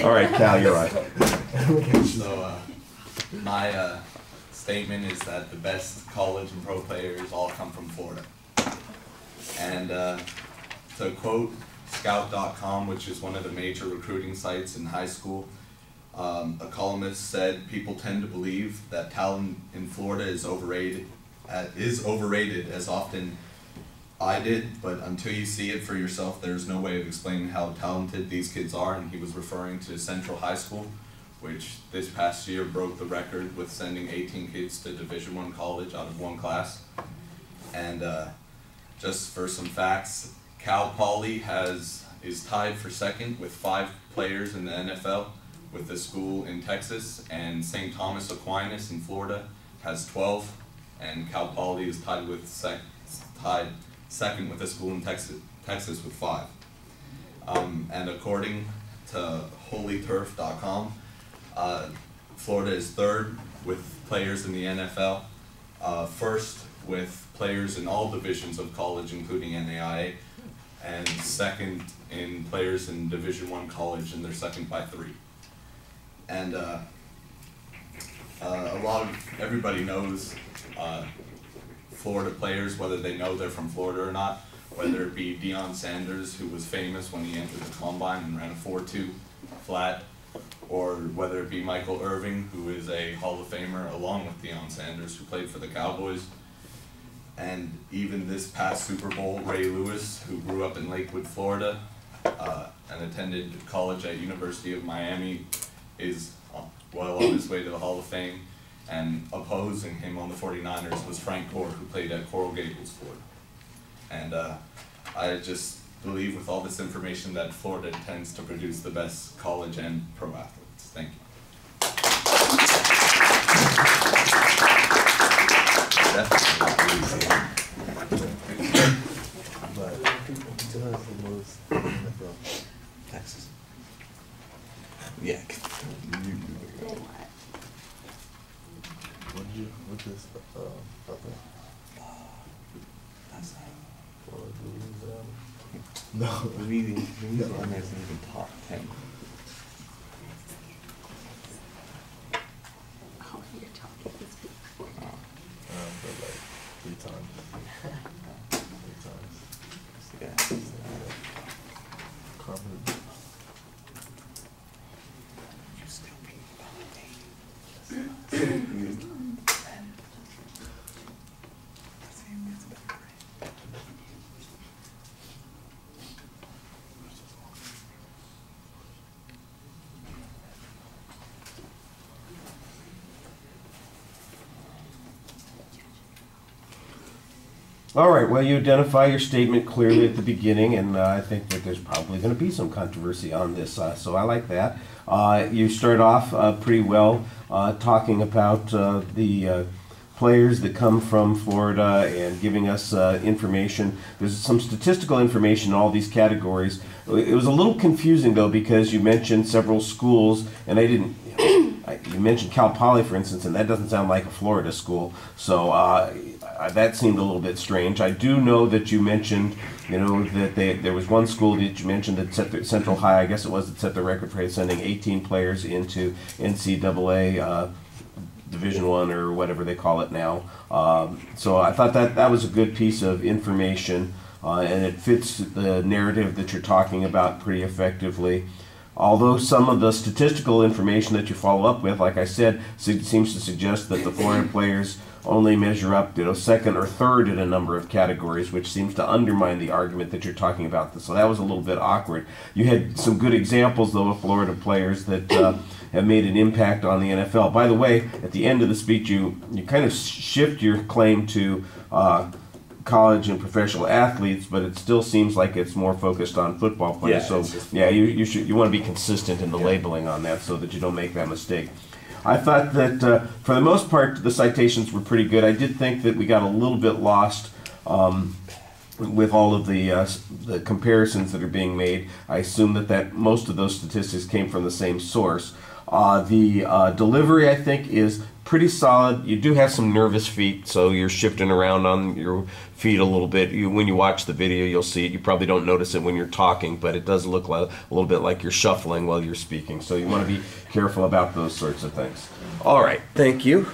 All right, Cal, you're on. So, my statement is that the best college and pro players all come from Florida. And to quote Scout.com, which is one of the major recruiting sites in high school, a columnist said, "People tend to believe that talent in Florida is overrated as often I did, but until you see it for yourself, there's no way of explaining how talented these kids are." And he was referring to Central High School, which this past year broke the record with sending 18 kids to Division I college out of one class. And just for some facts, Cal Poly is tied for second with 5 players in the NFL with a school in Texas, and St. Thomas Aquinas in Florida has 12, and Cal Poly is tied second with a school in Texas with 5. And according to HolyTurf.com, Florida is third with players in the NFL, first with players in all divisions of college, including NAIA, and second in players in Division I college, and they're second by 3. And everybody knows Florida players, whether they know they're from Florida or not, whether it be Deion Sanders, who was famous when he entered the combine and ran a 4.2 flat, or whether it be Michael Irving, who is a Hall of Famer along with Deion Sanders, who played for the Cowboys. And even this past Super Bowl, Ray Lewis, who grew up in Lakewood, Florida, and attended college at University of Miami, is well on his way to the Hall of Fame. And opposing him on the 49ers was Frank Gore, who played at Coral Gables, Florida. And I just believe with all this information that Florida tends to produce the best college and pro athletes. Thank you. Texas. Yeah. What's this up there? That's No. Louisiana isn't even top 10. Oh, you're talking these people. But like 3 times. 3 times. Yeah. Confident. You still being validated. All right, well, you identify your statement clearly at the beginning, and I think that there's probably going to be some controversy on this, so I like that. You start off pretty well talking about the players that come from Florida and giving us information. There's some statistical information in all these categories. It was a little confusing, though, because you mentioned several schools, and I didn't... You mentioned Cal Poly, for instance, and that doesn't sound like a Florida school, so that seemed a little bit strange. I do know that you mentioned, that there was one school that you mentioned that set the, Central High, I guess it was, that set the record for sending 18 players into NCAA Division I or whatever they call it now. So I thought that was a good piece of information, and it fits the narrative that you're talking about pretty effectively. Although some of the statistical information that you follow up with, like I said, seems to suggest that the Florida players only measure up, second or third in a number of categories, which seems to undermine the argument that you're talking about. So that was a little bit awkward. You had some good examples, though, of Florida players that have made an impact on the NFL. By the way, at the end of the speech, you kind of shift your claim to college and professional athletes, but it still seems like it's more focused on football players. Yeah, so yeah, you want to be consistent in the labeling on that so that you don't make that mistake. I thought that for the most part the citations were pretty good. I did think that we got a little bit lost with all of the comparisons that are being made. I assume that most of those statistics came from the same source. The delivery, I think, is pretty solid. You do have some nervous feet, so you're shifting around on your feet a little bit. When you watch the video, you'll see it. You probably don't notice it when you're talking, but it does look like, a little bit like you're shuffling while you're speaking. So you want to be careful about those sorts of things. All right, thank you.